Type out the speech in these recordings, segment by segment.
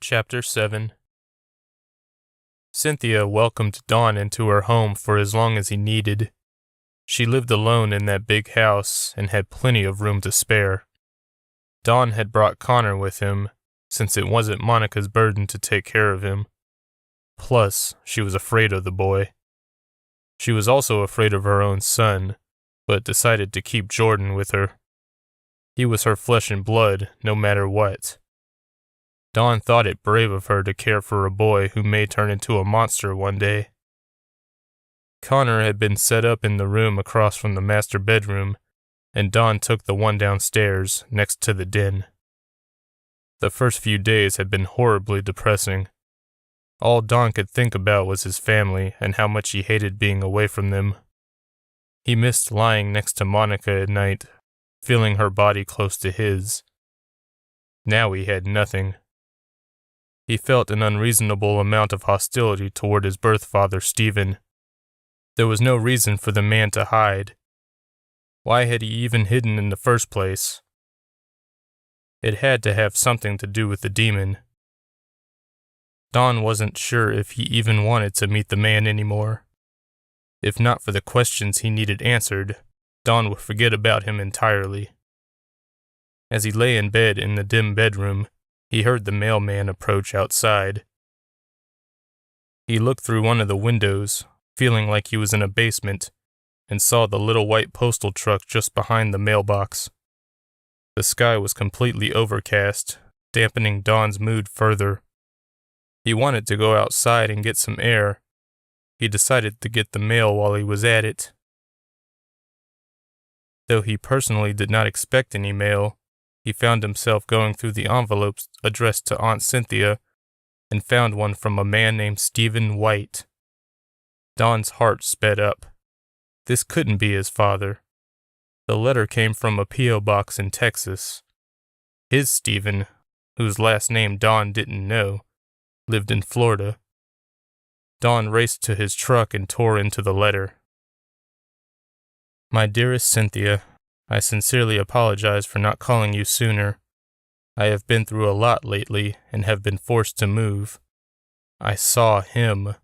Chapter 7. Cynthia welcomed Dawn into her home for as long as he needed. She lived alone in that big house and had plenty of room to spare. Dawn had brought Connor with him, since it wasn't Monica's burden to take care of him. Plus, she was afraid of the boy. She was also afraid of her own son, but decided to keep Jordan with her. He was her flesh and blood, no matter what. Dawn thought it brave of her to care for a boy who may turn into a monster one day. Connor had been set up in the room across from the master bedroom, and Dawn took the one downstairs, next to the den. The first few days had been horribly depressing. All Dawn could think about was his family and how much he hated being away from them. He missed lying next to Monica at night, feeling her body close to his. Now he had nothing. He felt an unreasonable amount of hostility toward his birth father, Stephen. There was no reason for the man to hide. Why had he even hidden in the first place? It had to have something to do with the demon. Dawn wasn't sure if he even wanted to meet the man anymore. If not for the questions he needed answered, Dawn would forget about him entirely. As he lay in bed in the dim bedroom, he heard the mailman approach outside. He looked through one of the windows, feeling like he was in a basement, and saw the little white postal truck just behind the mailbox. The sky was completely overcast, dampening Dawn's mood further. He wanted to go outside and get some air. He decided to get the mail while he was at it. Though he personally did not expect any mail, he found himself going through the envelopes addressed to Aunt Cynthia and found one from a man named Stephen White. Dawn's heart sped up. This couldn't be his father. The letter came from a P.O. box in Texas. His Stephen, whose last name Dawn didn't know, lived in Florida. Dawn raced to his truck and tore into the letter. My dearest Cynthia, I sincerely apologize for not calling you sooner. I have been through a lot lately and have been forced to move. I saw him.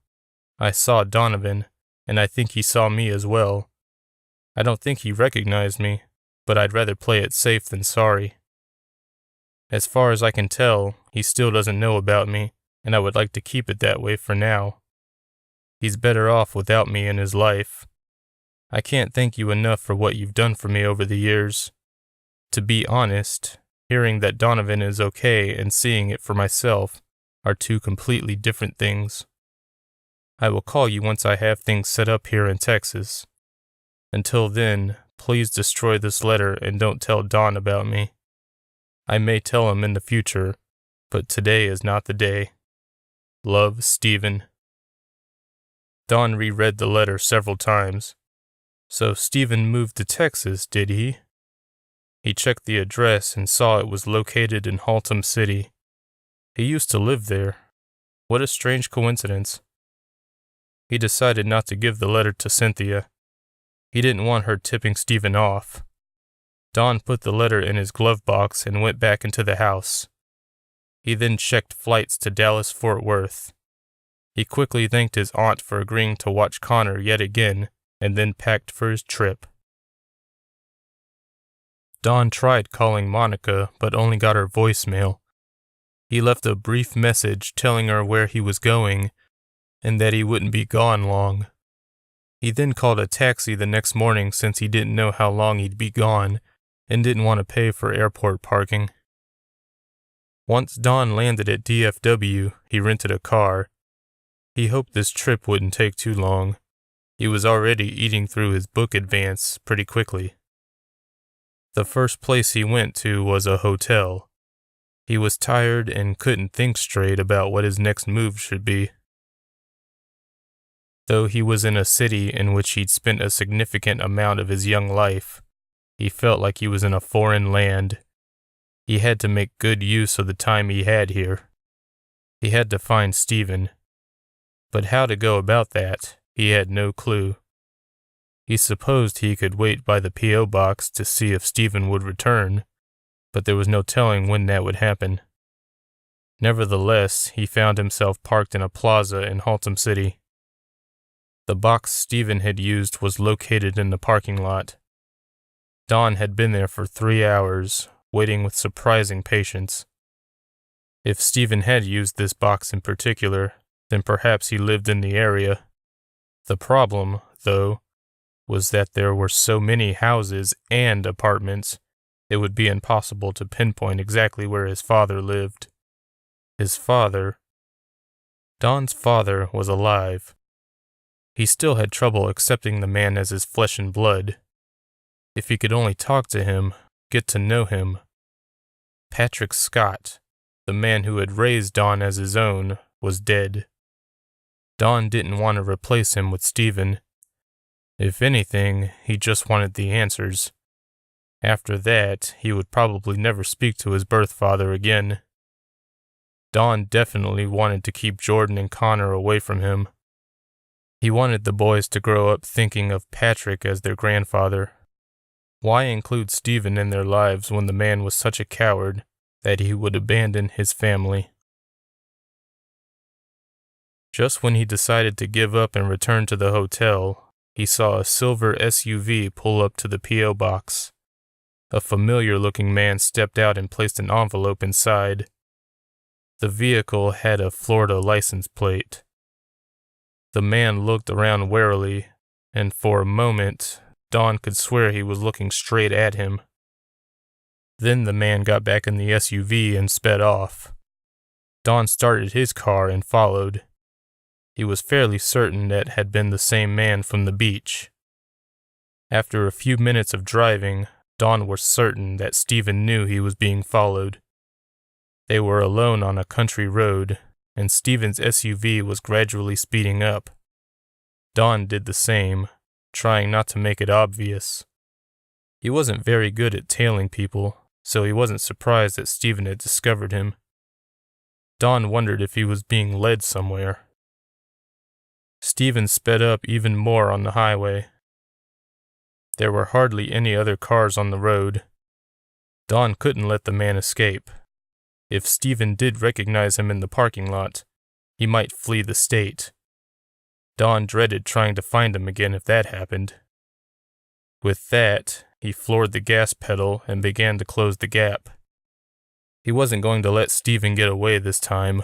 I saw Donovan, and I think he saw me as well. I don't think he recognized me, but I'd rather play it safe than sorry. As far as I can tell, he still doesn't know about me, and I would like to keep it that way for now. He's better off without me in his life. I can't thank you enough for what you've done for me over the years. To be honest, hearing that Donovan is okay and seeing it for myself are two completely different things. I will call you once I have things set up here in Texas. Until then, please destroy this letter and don't tell Don about me. I may tell him in the future, but today is not the day. Love, Stephen. Don reread the letter several times. So Stephen moved to Texas, did he? He checked the address and saw it was located in Haltom City. He used to live there. What a strange coincidence. He decided not to give the letter to Cynthia. He didn't want her tipping Stephen off. Don put the letter in his glove box and went back into the house. He then checked flights to Dallas-Fort Worth. He quickly thanked his aunt for agreeing to watch Connor yet again, and then packed for his trip. Don tried calling Monica, but only got her voicemail. He left a brief message telling her where he was going, and that he wouldn't be gone long. He then called a taxi the next morning since he didn't know how long he'd be gone, and didn't want to pay for airport parking. Once Don landed at DFW, he rented a car. He hoped this trip wouldn't take too long. He was already eating through his book advance pretty quickly. The first place he went to was a hotel. He was tired and couldn't think straight about what his next move should be. Though he was in a city in which he'd spent a significant amount of his young life, he felt like he was in a foreign land. He had to make good use of the time he had here. He had to find Stephen. But how to go about that? He had no clue. He supposed he could wait by the P.O. box to see if Stephen would return, but there was no telling when that would happen. Nevertheless, he found himself parked in a plaza in Haltom City. The box Stephen had used was located in the parking lot. Don had been there for 3 hours, waiting with surprising patience. If Stephen had used this box in particular, then perhaps he lived in the area. The problem, though, was that there were so many houses and apartments, it would be impossible to pinpoint exactly where his father lived. His father, Don's father, was alive. He still had trouble accepting the man as his flesh and blood. If he could only talk to him, get to know him. Patrick Scott, the man who had raised Don as his own, was dead. Don didn't want to replace him with Stephen. If anything, he just wanted the answers. After that, he would probably never speak to his birth father again. Don definitely wanted to keep Jordan and Connor away from him. He wanted the boys to grow up thinking of Patrick as their grandfather. Why include Stephen in their lives when the man was such a coward that he would abandon his family? Just when he decided to give up and return to the hotel, he saw a silver SUV pull up to the P.O. box. A familiar-looking man stepped out and placed an envelope inside. The vehicle had a Florida license plate. The man looked around warily, and for a moment, Don could swear he was looking straight at him. Then the man got back in the SUV and sped off. Don started his car and followed. He was fairly certain that had been the same man from the beach. After a few minutes of driving, Don was certain that Stephen knew he was being followed. They were alone on a country road, and Stephen's SUV was gradually speeding up. Don did the same, trying not to make it obvious. He wasn't very good at tailing people, so he wasn't surprised that Stephen had discovered him. Don wondered if he was being led somewhere. Stephen sped up even more on the highway. There were hardly any other cars on the road. Don couldn't let the man escape. If Stephen did recognize him in the parking lot, he might flee the state. Don dreaded trying to find him again if that happened. With that, he floored the gas pedal and began to close the gap. He wasn't going to let Stephen get away this time.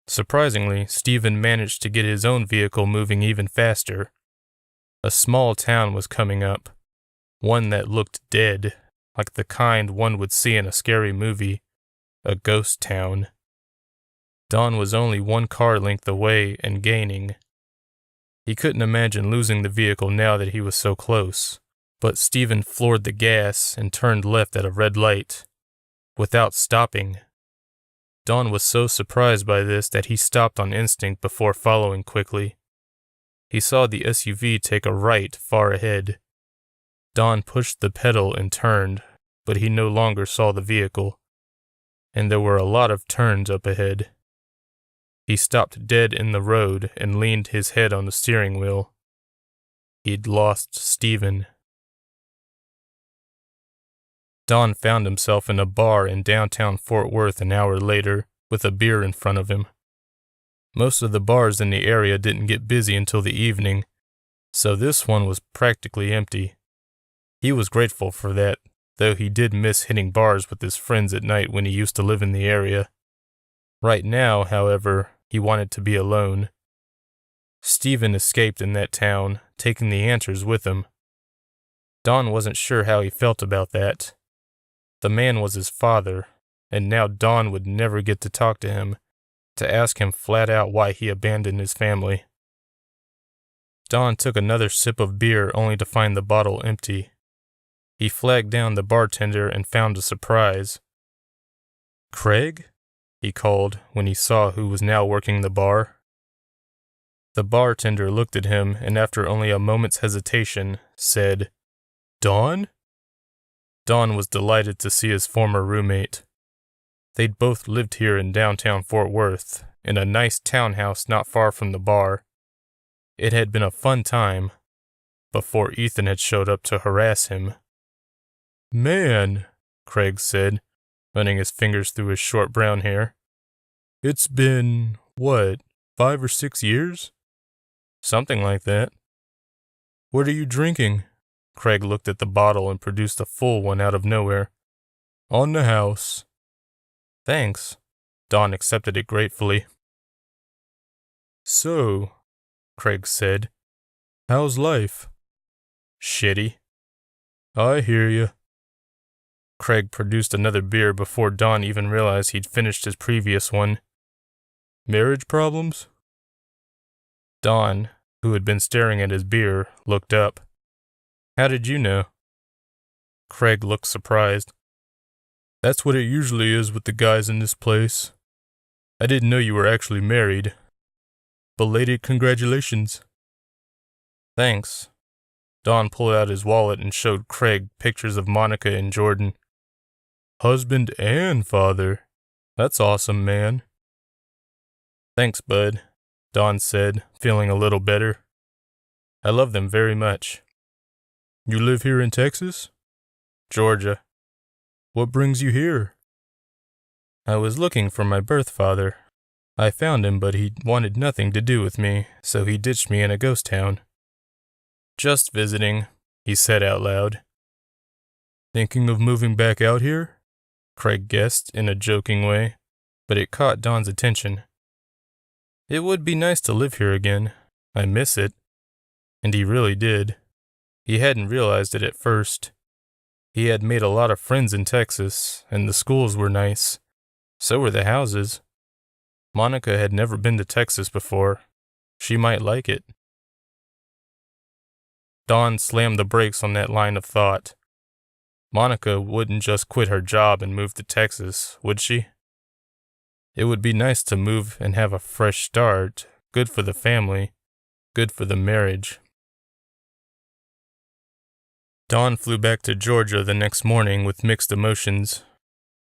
Surprisingly, Stephen managed to get his own vehicle moving even faster. A small town was coming up, one that looked dead, like the kind one would see in a scary movie, a ghost town. Don was only 1 car length away and gaining. He couldn't imagine losing the vehicle now that he was so close, but Stephen floored the gas and turned left at a red light, without stopping. Don was so surprised by this that he stopped on instinct before following quickly. He saw the SUV take a right far ahead. Don pushed the pedal and turned, but he no longer saw the vehicle, and there were a lot of turns up ahead. He stopped dead in the road and leaned his head on the steering wheel. He'd lost Stephen. Don found himself in a bar in downtown Fort Worth an hour later, with a beer in front of him. Most of the bars in the area didn't get busy until the evening, so this one was practically empty. He was grateful for that, though he did miss hitting bars with his friends at night when he used to live in the area. Right now, however, he wanted to be alone. Stephen escaped in that town, taking the answers with him. Don wasn't sure how he felt about that. The man was his father, and now Don would never get to talk to him, to ask him flat out why he abandoned his family. Don took another sip of beer only to find the bottle empty. He flagged down the bartender and found a surprise. "Craig?" he called when he saw who was now working the bar. The bartender looked at him and after only a moment's hesitation, said, "Don?" Don was delighted to see his former roommate. They'd both lived here in downtown Fort Worth, in a nice townhouse not far from the bar. It had been a fun time, before Ethan had showed up to harass him. "Man," Craig said, running his fingers through his short brown hair, It's been, what, 5 or 6 years? Something like that. What are you drinking? Craig looked at the bottle and produced a full one out of nowhere. On the house. Thanks. Dawn accepted it gratefully. So, Craig said, how's life? Shitty. I hear you. Craig produced another beer before Dawn even realized he'd finished his previous one. Marriage problems? Dawn, who had been staring at his beer, looked up. How did you know? Craig looked surprised. That's what it usually is with the guys in this place. I didn't know you were actually married. Belated congratulations. Thanks. Dawn pulled out his wallet and showed Craig pictures of Monica and Jordan. Husband and father. That's awesome, man. Thanks, bud, Dawn said, feeling a little better. I love them very much. You live here in Texas? Georgia. What brings you here? I was looking for my birth father. I found him, but he wanted nothing to do with me, so he ditched me in a ghost town. Just visiting, he said out loud. Thinking of moving back out here? Craig guessed in a joking way, but it caught Dawn's attention. It would be nice to live here again. I miss it. And he really did. He hadn't realized it at first. He had made a lot of friends in Texas, and the schools were nice. So were the houses. Monica had never been to Texas before. She might like it. Dawn slammed the brakes on that line of thought. Monica wouldn't just quit her job and move to Texas, would she? It would be nice to move and have a fresh start, good for the family, good for the marriage. Dawn flew back to Georgia the next morning with mixed emotions.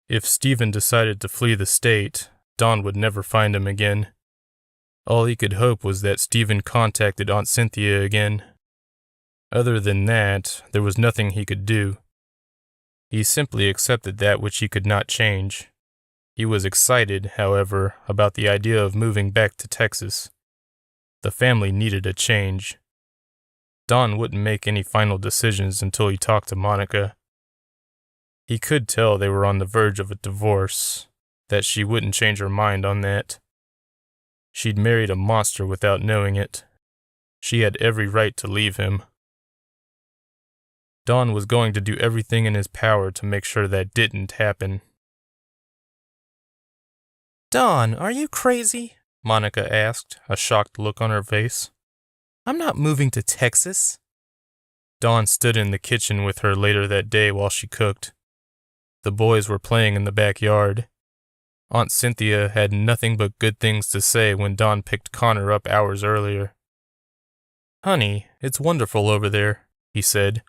If Stephen decided to flee the state, Dawn would never find him again. All he could hope was that Stephen contacted Aunt Cynthia again. Other than that, there was nothing he could do. He simply accepted that which he could not change. He was excited, however, about the idea of moving back to Texas. The family needed a change. Dawn wouldn't make any final decisions until he talked to Monica. He could tell they were on the verge of a divorce, that she wouldn't change her mind on that. She'd married a monster without knowing it. She had every right to leave him. Dawn was going to do everything in his power to make sure that didn't happen. Dawn, are you crazy? Monica asked, a shocked look on her face. I'm not moving to Texas. Dawn stood in the kitchen with her later that day while she cooked. The boys were playing in the backyard. Aunt Cynthia had nothing but good things to say when Dawn picked Connor up hours earlier. Honey, it's wonderful over there, he said.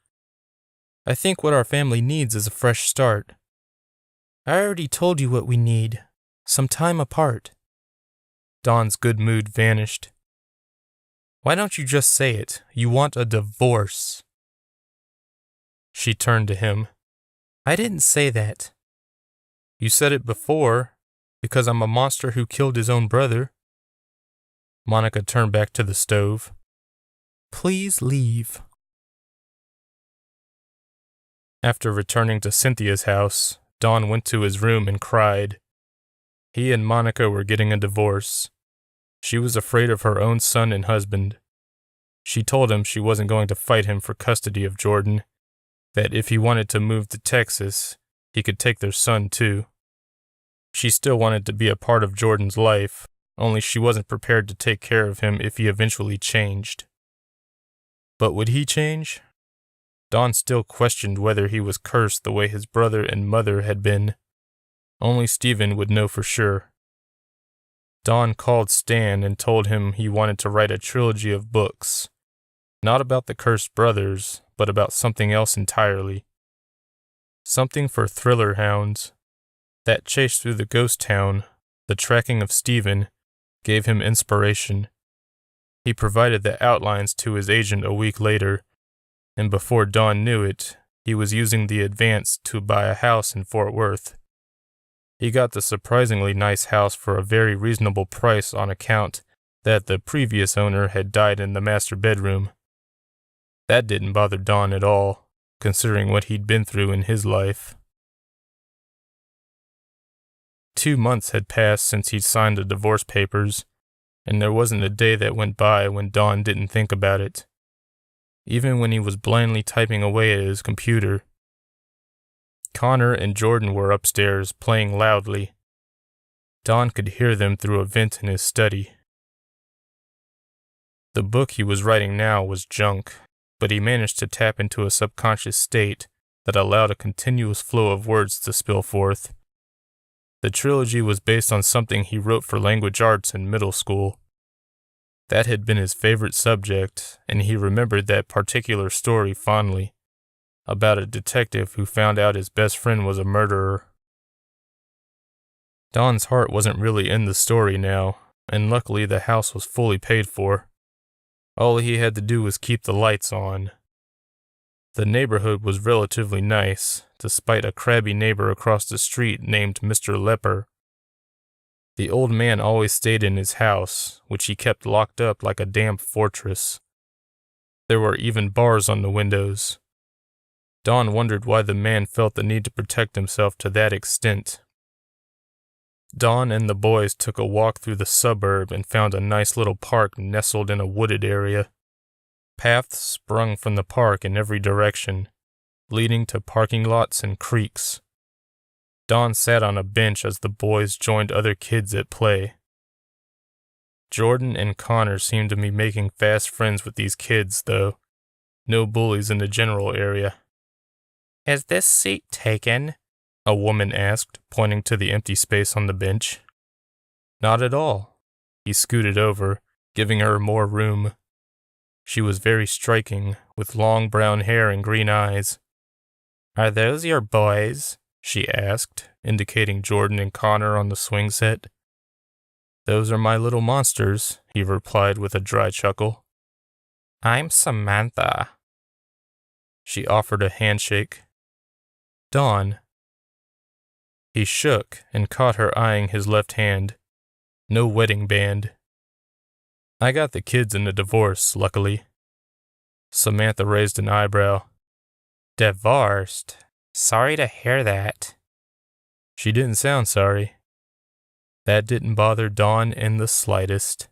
I think what our family needs is a fresh start. I already told you what we need. Some time apart. Dawn's good mood vanished. Why don't you just say it? You want a divorce. She turned to him. I didn't say that. You said it before, because I'm a monster who killed his own brother. Monica turned back to the stove. Please leave. After returning to Cynthia's house, Dawn went to his room and cried. He and Monica were getting a divorce. She was afraid of her own son and husband. She told him she wasn't going to fight him for custody of Jordan, that if he wanted to move to Texas, he could take their son too. She still wanted to be a part of Jordan's life, only she wasn't prepared to take care of him if he eventually changed. But would he change? Dawn still questioned whether he was cursed the way his brother and mother had been. Only Stephen would know for sure. Dawn called Stan and told him he wanted to write a trilogy of books, not about the cursed brothers, but about something else entirely. Something for thriller hounds. That chase through the ghost town, the tracking of Stephen, gave him inspiration. He provided the outlines to his agent a week later, and before Dawn knew it, he was using the advance to buy a house in Fort Worth. He got the surprisingly nice house for a very reasonable price on account that the previous owner had died in the master bedroom. That didn't bother Don at all, considering what he'd been through in his life. 2 months had passed since he'd signed the divorce papers, and there wasn't a day that went by when Don didn't think about it. Even when he was blindly typing away at his computer. Connor and Jordan were upstairs, playing loudly. Don could hear them through a vent in his study. The book he was writing now was junk, but he managed to tap into a subconscious state that allowed a continuous flow of words to spill forth. The trilogy was based on something he wrote for language arts in middle school. That had been his favorite subject, and he remembered that particular story fondly, about a detective who found out his best friend was a murderer. Don's heart wasn't really in the story now, and luckily the house was fully paid for. All he had to do was keep the lights on. The neighborhood was relatively nice, despite a crabby neighbor across the street named Mr. Lepper. The old man always stayed in his house, which he kept locked up like a damp fortress. There were even bars on the windows. Don wondered why the man felt the need to protect himself to that extent. Don and the boys took a walk through the suburb and found a nice little park nestled in a wooded area. Paths sprung from the park in every direction, leading to parking lots and creeks. Don sat on a bench as the boys joined other kids at play. Jordan and Connor seemed to be making fast friends with these kids, though. No bullies in the general area. "Is this seat taken?" a woman asked, pointing to the empty space on the bench. "Not at all." He scooted over, giving her more room. She was very striking, with long brown hair and green eyes. "Are those your boys?" she asked, indicating Jordan and Connor on the swing set. "Those are my little monsters," he replied with a dry chuckle. "I'm Samantha." She offered a handshake. "Dawn." He shook and caught her eyeing his left hand. No wedding band. "I got the kids in the divorce, luckily." Samantha raised an eyebrow. "Divorced? Sorry to hear that." She didn't sound sorry. That didn't bother Dawn in the slightest.